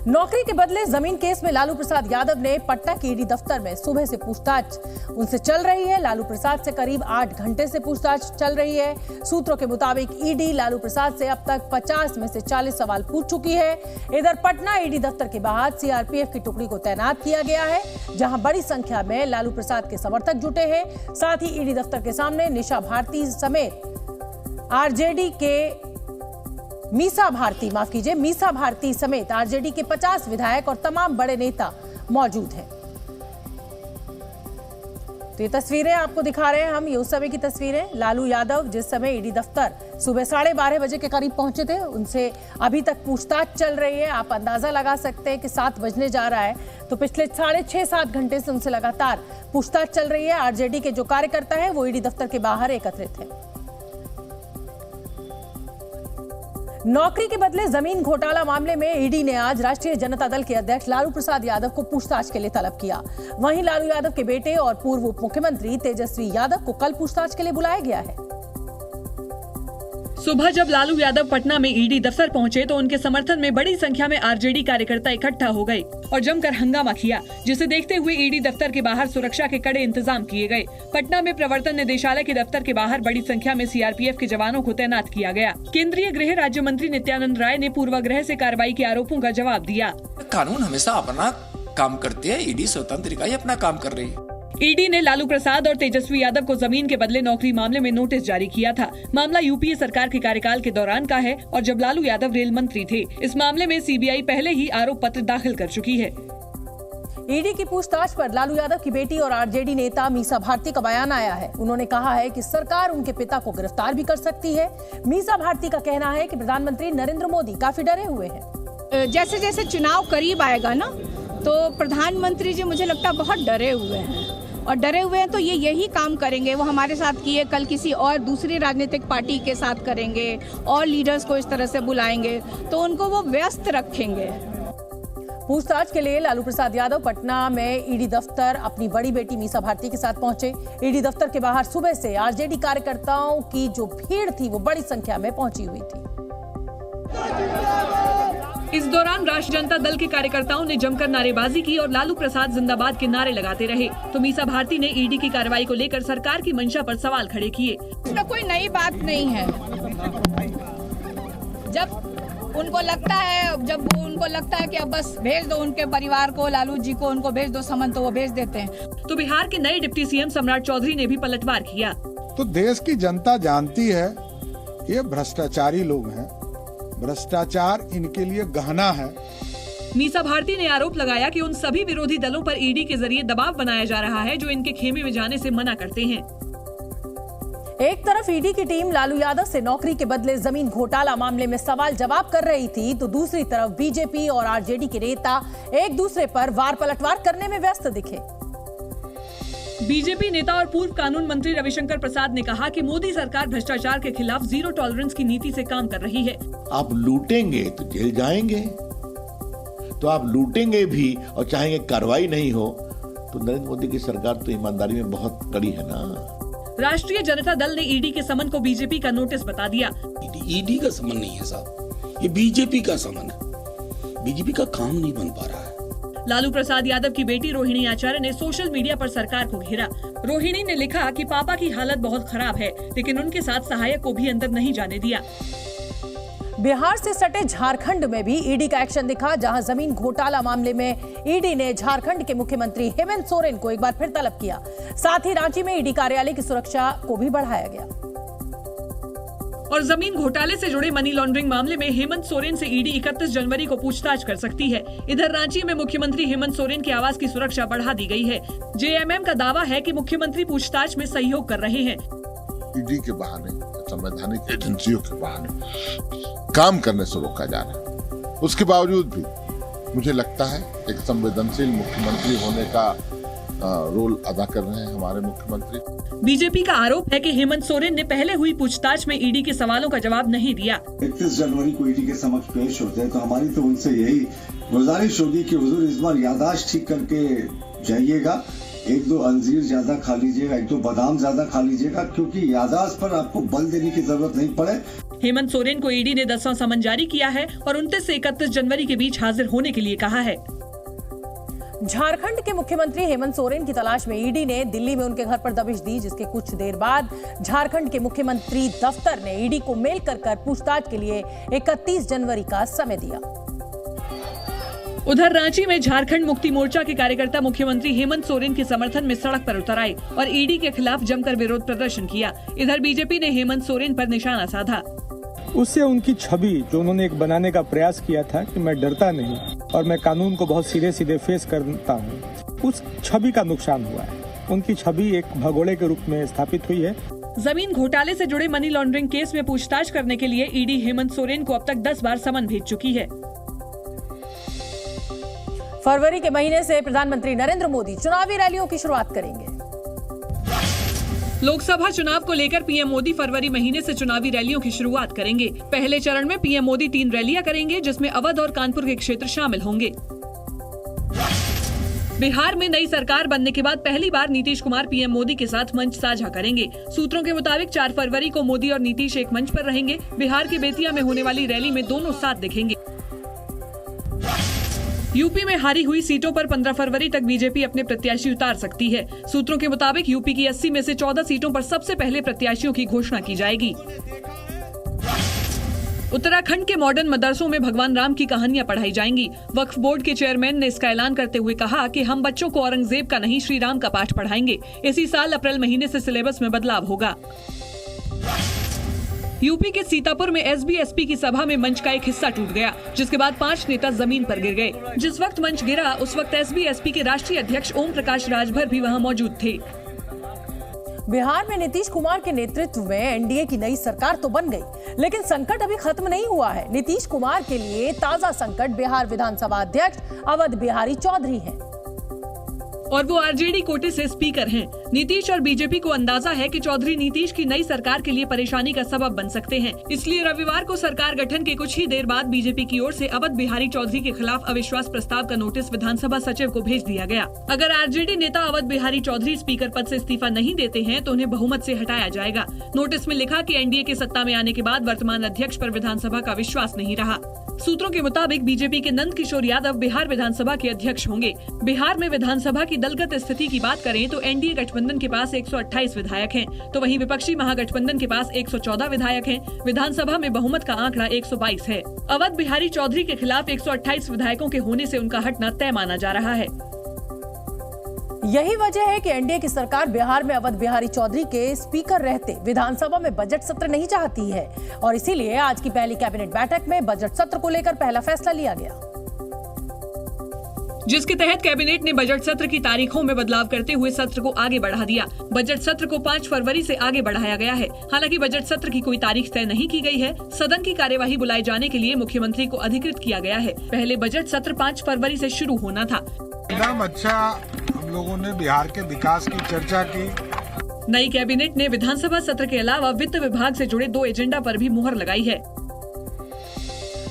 नौकरी के बदले जमीन केस में लालू प्रसाद यादव ने पटना के ईडी दफ्तर में सुबह से पूछताछ उनसे चल रही है। लालू प्रसाद से करीब 8 घंटे से पूछताछ चल रही है। सूत्रों के मुताबिक ईडी लालू प्रसाद से अब तक 50 में से 40 सवाल पूछ चुकी है। इधर पटना ईडी दफ्तर के बाहर सीआरपीएफ की टुकड़ी को तैनात किया गया है, जहां बड़ी संख्या में लालू प्रसाद के समर्थक जुटे हैं। साथ ही ईडी दफ्तर के सामने मीसा भारती समेत आरजेडी के 50 विधायक और तमाम बड़े नेता मौजूद हैं। तो ये तस्वीरें आपको दिखा रहे हैं हम, ये उस समय की तस्वीरें। लालू यादव जिस समय ईडी दफ्तर सुबह 12:30 बजे के करीब पहुंचे थे, उनसे अभी तक पूछताछ चल रही है। आप अंदाजा लगा सकते हैं कि 7 बजने जा रहा है, तो पिछले 6.5-7 घंटे से उनसे लगातार पूछताछ चल रही है। आरजेडी के जो कार्यकर्ता है वो ईडी दफ्तर के बाहर एकत्रित है। नौकरी के बदले जमीन घोटाला मामले में ईडी ने आज राष्ट्रीय जनता दल के अध्यक्ष लालू प्रसाद यादव को पूछताछ के लिए तलब किया। वहीं लालू यादव के बेटे और पूर्व उप मुख्यमंत्री तेजस्वी यादव को कल पूछताछ के लिए बुलाया गया है। सुबह जब लालू यादव पटना में ईडी दफ्तर पहुंचे तो उनके समर्थन में बड़ी संख्या में आरजेडी कार्यकर्ता इकट्ठा हो गए और जमकर हंगामा किया, जिसे देखते हुए ईडी दफ्तर के बाहर सुरक्षा के कड़े इंतजाम किए गए। पटना में प्रवर्तन निदेशालय के दफ्तर के बाहर बड़ी संख्या में सीआरपीएफ के जवानों को तैनात किया गया। केंद्रीय गृह राज्य मंत्री नित्यानंद राय ने पूर्वाग्रह से कार्रवाई के आरोपों का जवाब दिया। कानून हमेशा अपना काम करते हैं, ईडी स्वतंत्र इकाई अपना काम कर रही है। ईडी ने लालू प्रसाद और तेजस्वी यादव को जमीन के बदले नौकरी मामले में नोटिस जारी किया था। मामला यूपीए सरकार के कार्यकाल के दौरान का है और जब लालू यादव रेल मंत्री थे। इस मामले में सीबीआई पहले ही आरोप पत्र दाखिल कर चुकी है। ईडी की पूछताछ पर लालू यादव की बेटी और आरजेडी नेता मीसा भारती का बयान आया है। उन्होंने कहा है कि सरकार उनके पिता को गिरफ्तार भी कर सकती है। मीसा भारती का कहना है कि प्रधानमंत्री नरेंद्र मोदी काफी डरे हुए हैं। जैसे जैसे चुनाव करीब आएगा ना, तो प्रधानमंत्री जी मुझे लगता है बहुत डरे हुए हैं, और डरे हुए हैं तो ये यही काम करेंगे। वो हमारे साथ किए, कल किसी और दूसरी राजनीतिक पार्टी के साथ करेंगे और लीडर्स को इस तरह से बुलाएंगे, तो उनको वो व्यस्त रखेंगे। पूछताछ के लिए लालू प्रसाद यादव पटना में ईडी दफ्तर अपनी बड़ी बेटी मीसा भारती के साथ पहुंचे। ईडी दफ्तर के बाहर सुबह से आरजेडी कार्यकर्ताओं की जो भीड़ थी वो बड़ी संख्या में पहुंची हुई थी। इस दौरान राष्ट्रीय जनता दल के कार्यकर्ताओं ने जमकर नारेबाजी की और लालू प्रसाद जिंदाबाद के नारे लगाते रहे। तो मीसा भारती ने ईडी की कार्रवाई को लेकर सरकार की मंशा पर सवाल खड़े किए। इसमें कोई नई बात नहीं है। जब उनको लगता है कि अब बस भेज दो उनके परिवार को, लालू जी को उनको भेज दो समन, तो वो भेज देते हैं। तो बिहार के नए डिप्टी सीएम सम्राट चौधरी ने भी पलटवार किया। तो देश की जनता जानती है ये भ्रष्टाचारी लोग हैं, भ्रष्टाचार इनके लिए गहना है। मीसा भारती ने आरोप लगाया कि उन सभी विरोधी दलों पर ईडी के जरिए दबाव बनाया जा रहा है जो इनके खेमे में जाने से मना करते हैं। एक तरफ ईडी की टीम लालू यादव से नौकरी के बदले जमीन घोटाला मामले में सवाल जवाब कर रही थी, तो दूसरी तरफ बीजेपी और आरजेडी के नेता एक दूसरे पर वार पलटवार करने में व्यस्त दिखे। बीजेपी नेता और पूर्व कानून मंत्री रविशंकर प्रसाद ने कहा कि मोदी सरकार भ्रष्टाचार के खिलाफ जीरो टॉलरेंस की नीति से काम कर रही है। आप लूटेंगे तो जेल जाएंगे, तो आप लूटेंगे भी और चाहेंगे कार्रवाई नहीं हो, तो नरेंद्र मोदी की सरकार तो ईमानदारी में बहुत कड़ी है ना। राष्ट्रीय जनता दल ने ईडी के समन को बीजेपी का नोटिस बता दिया। ईडी का समन नहीं है साहब, ये बीजेपी का समन है। बीजेपी का काम नहीं बन पा रहा है। लालू प्रसाद यादव की बेटी रोहिणी आचार्य ने सोशल मीडिया पर सरकार को घेरा। रोहिणी ने लिखा कि पापा की हालत बहुत खराब है, लेकिन उनके साथ सहायक को भी अंदर नहीं जाने दिया। बिहार से सटे झारखंड में भी ईडी का एक्शन दिखा, जहां जमीन घोटाला मामले में ईडी ने झारखंड के मुख्यमंत्री हेमंत सोरेन को एक बार फिर तलब किया। साथ ही रांची में ईडी कार्यालय की सुरक्षा को भी बढ़ाया गया। और जमीन घोटाले से जुड़े मनी लॉन्ड्रिंग मामले में हेमंत सोरेन से ईडी 31 जनवरी को पूछताछ कर सकती है। इधर रांची में मुख्यमंत्री हेमंत सोरेन के आवास की सुरक्षा बढ़ा दी गई है। जेएमएम का दावा है कि मुख्यमंत्री पूछताछ में सहयोग कर रहे हैं। ईडी के बहाने, संवैधानिक एजेंसियों के बहाने काम करने से रोका जा रहा है। उसके बावजूद भी मुझे लगता है एक संवेदनशील मुख्यमंत्री होने का रोल अदा कर रहे हैं हमारे मुख्यमंत्री। बीजेपी का आरोप है कि हेमंत सोरेन ने पहले हुई पूछताछ में ईडी के सवालों का जवाब नहीं दिया। 31 जनवरी को ईडी के समक्ष पेश होते हैं, तो हमारी तो उनसे यही गुजारिश होगी कि हुजूर इस बार याददाश्त ठीक करके जाइएगा। 1-2 अंजीर ज्यादा खा लीजिएगा, 1-2 बादाम ज्यादा खा लीजिएगा, क्योंकि याददाश्त पर आपको बल देने की जरूरत नहीं पड़े। हेमंत सोरेन को ईडी ने 10वां समन जारी किया है और 29 से 31 जनवरी के बीच हाजिर होने के लिए कहा है। झारखंड के मुख्यमंत्री हेमंत सोरेन की तलाश में ईडी ने दिल्ली में उनके घर पर दबिश दी, जिसके कुछ देर बाद झारखंड के मुख्यमंत्री दफ्तर ने ईडी को मेल कर पूछताछ के लिए 31 जनवरी का समय दिया। उधर रांची में झारखंड मुक्ति मोर्चा के कार्यकर्ता मुख्यमंत्री हेमंत सोरेन के समर्थन में सड़क पर उतर आए और ईडी के खिलाफ जमकर विरोध प्रदर्शन किया। इधर बीजेपी ने हेमंत सोरेन पर निशाना साधा। उससे उनकी छवि जो उन्होंने एक बनाने का प्रयास किया था कि मैं डरता नहीं और मैं कानून को बहुत सीधे सीधे फेस करता हूँ, उस छवि का नुकसान हुआ है। उनकी छवि एक भगोड़े के रूप में स्थापित हुई है। जमीन घोटाले से जुड़े मनी लॉन्ड्रिंग केस में पूछताछ करने के लिए ईडी हेमंत सोरेन को अब तक 10 बार समन भेज चुकी है। फरवरी के महीने से प्रधानमंत्री नरेंद्र मोदी चुनावी रैलियों की शुरुआत करेंगे। लोकसभा चुनाव को लेकर पीएम मोदी फरवरी महीने से चुनावी रैलियों की शुरुआत करेंगे। पहले चरण में पीएम मोदी 3 रैलियां करेंगे, जिसमें अवध और कानपुर के क्षेत्र शामिल होंगे। बिहार में नई सरकार बनने के बाद पहली बार नीतीश कुमार पीएम मोदी के साथ मंच साझा करेंगे। सूत्रों के मुताबिक 4 फरवरी को मोदी और नीतीश एक मंच पर रहेंगे। बिहार के बेतिया में होने वाली रैली में दोनों साथ दिखेंगे। यूपी में हारी हुई सीटों पर 15 फरवरी तक बीजेपी अपने प्रत्याशी उतार सकती है। सूत्रों के मुताबिक यूपी की 80 में से 14 सीटों पर सबसे पहले प्रत्याशियों की घोषणा की जाएगी। उत्तराखंड के मॉडर्न मदरसों में भगवान राम की कहानियां पढ़ाई जाएंगी। वक्फ बोर्ड के चेयरमैन ने इसका ऐलान करते हुए कहा कि हम बच्चों को औरंगजेब का नहीं, श्री राम का पाठ पढ़ाएंगे। इसी साल अप्रैल महीने से सिलेबस में बदलाव होगा। यूपी के सीतापुर में एसबी-एसपी की सभा में मंच का एक हिस्सा टूट गया, जिसके बाद 5 नेता जमीन पर गिर गए। जिस वक्त मंच गिरा उस वक्त एसबी-एसपी के राष्ट्रीय अध्यक्ष ओम प्रकाश राजभर भी वहां मौजूद थे। बिहार में नीतीश कुमार के नेतृत्व में एनडीए की नई सरकार तो बन गई, लेकिन संकट अभी खत्म नहीं हुआ है। नीतीश कुमार के लिए ताजा संकट बिहार विधानसभा अध्यक्ष अवध बिहारी चौधरी हैं। और वो आरजेडी कोटे से स्पीकर हैं। नीतीश और बीजेपी को अंदाजा है कि चौधरी नीतीश की नई सरकार के लिए परेशानी का सबब बन सकते हैं। इसलिए रविवार को सरकार गठन के कुछ ही देर बाद बीजेपी की ओर से अवध बिहारी चौधरी के खिलाफ अविश्वास प्रस्ताव का नोटिस विधानसभा सचिव को भेज दिया गया। अगर आरजेडी नेता अवध बिहारी चौधरी स्पीकर पद से इस्तीफा नहीं देते हैं तो उन्हें बहुमत से हटाया जाएगा। नोटिस में लिखा कि एनडीए के सत्ता में आने के बाद वर्तमान अध्यक्ष पर विधानसभा का विश्वास नहीं रहा। सूत्रों के मुताबिक बीजेपी के नंद किशोर यादव बिहार विधानसभा के अध्यक्ष होंगे। बिहार में विधानसभा की दलगत स्थिति की बात करें तो एनडीए गठबंधन के पास 128 विधायक हैं, तो वहीं विपक्षी महागठबंधन के पास 114 विधायक हैं। विधानसभा में बहुमत का आंकड़ा 122 है। अवध बिहारी चौधरी के खिलाफ 128 विधायकों के होने से उनका हटना तय माना जा रहा है। यही वजह है कि एनडीए की सरकार बिहार में अवध बिहारी चौधरी के स्पीकर रहते विधानसभा में बजट सत्र नहीं चाहती है और इसीलिए आज की पहली कैबिनेट बैठक में बजट सत्र को लेकर पहला फैसला लिया गया, जिसके तहत कैबिनेट ने बजट सत्र की तारीखों में बदलाव करते हुए सत्र को आगे बढ़ा दिया। बजट सत्र को 5 फरवरी से आगे बढ़ाया गया है। हालांकि बजट सत्र की कोई तारीख तय नहीं की गई है। सदन की कार्यवाही बुलाए जाने के लिए मुख्यमंत्री को अधिकृत किया गया है। पहले बजट सत्र 5 फरवरी से शुरू होना था। एकदम अच्छा, हम लोगों ने बिहार के विकास की चर्चा की। नई कैबिनेट ने विधानसभा सत्र के अलावा वित्त विभाग से जुड़े 2 एजेंडा पर भी मुहर लगाई है।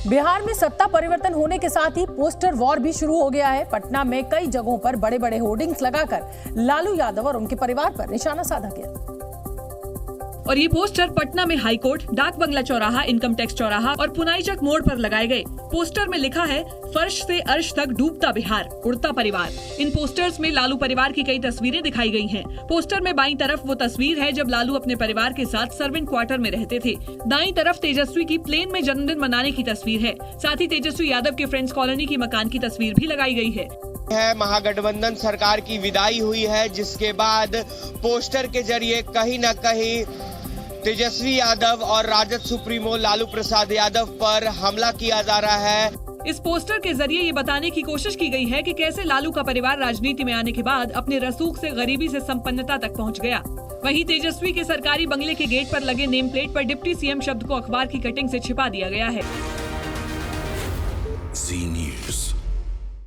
बिहार में सत्ता परिवर्तन होने के साथ ही पोस्टर वॉर भी शुरू हो गया है। पटना में कई जगहों पर बड़े बड़े होर्डिंग्स लगाकर लालू यादव और उनके परिवार पर निशाना साधा गया। और ये पोस्टर पटना में हाई कोर्ट, डाक बंगला चौराहा, इनकम टैक्स चौराहा और पुनाईचक मोड़ पर लगाए गए। पोस्टर में लिखा है, फर्श से अर्श तक डूबता बिहार, उड़ता परिवार। इन पोस्टर्स में लालू परिवार की कई तस्वीरें दिखाई गई हैं। पोस्टर में बाईं तरफ वो तस्वीर है जब लालू अपने परिवार के साथ सर्वेंट क्वार्टर में रहते थे। दाईं तरफ तेजस्वी की प्लेन में जन्मदिन मनाने की तस्वीर है। साथ ही तेजस्वी यादव के फ्रेंड्स कॉलोनी की मकान की तस्वीर भी लगाई गई है। महागठबंधन सरकार की विदाई हुई है, जिसके बाद पोस्टर के जरिए कहीं न कहीं तेजस्वी यादव और राजद सुप्रीमो लालू प्रसाद यादव पर हमला किया जा रहा है। इस पोस्टर के जरिए ये बताने की कोशिश की गई है कि कैसे लालू का परिवार राजनीति में आने के बाद अपने रसूख से गरीबी से संपन्नता तक पहुंच गया। वहीं तेजस्वी के सरकारी बंगले के गेट पर लगे नेम प्लेट पर डिप्टी सीएम शब्द को अखबार की कटिंग से छिपा दिया गया है।